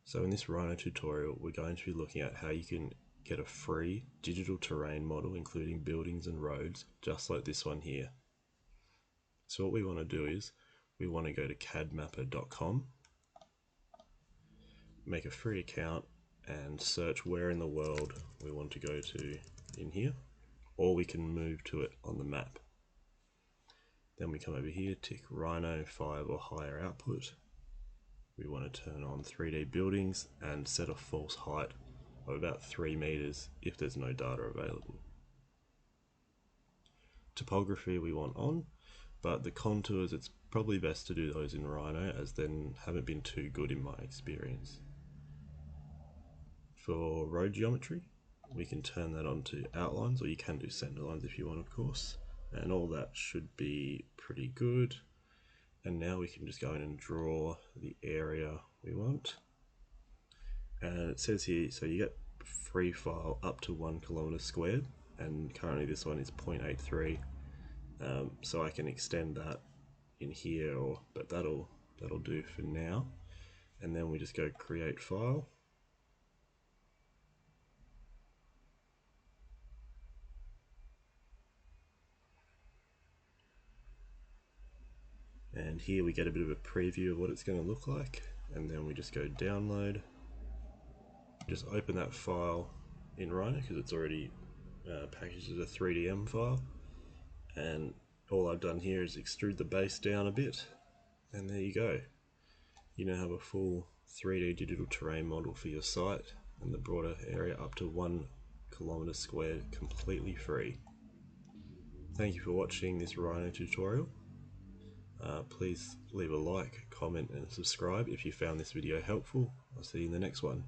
So in this Rhino tutorial, we're going to be looking at how you can get a free digital terrain model, including buildings and roads, just like this one here. So what we want to do is, we want to go to cadmapper.com, make a free account, and search where in the world we want to go to in here, or we can move to it on the map. Then we come over here, tick Rhino 5 or higher output. We want to turn on 3D buildings and set a false height of about 3 meters if there's no data available. Topography we want on, but the contours, it's probably best to do those in Rhino, as they haven't been too good in my experience. For road geometry, we can turn that on to outlines, or you can do center lines if you want, of course, and all that should be pretty good. And now we can just go in and draw the area we want. And it says here, so you get free file up to 1 kilometer squared, and currently this one is 0.83. So I can extend that in here, but that'll do for now. And then we just go create file. And here we get a bit of a preview of what it's going to look like, and then we just go download. Just open that file in Rhino because it's already packaged as a 3DM file, and all I've done here is extrude the base down a bit, and there you go. You now have a full 3D digital terrain model for your site and the broader area up to 1 kilometer squared, completely free. Thank you for watching this Rhino tutorial. Please leave a like, comment and subscribe if you found this video helpful. I'll see you in the next one.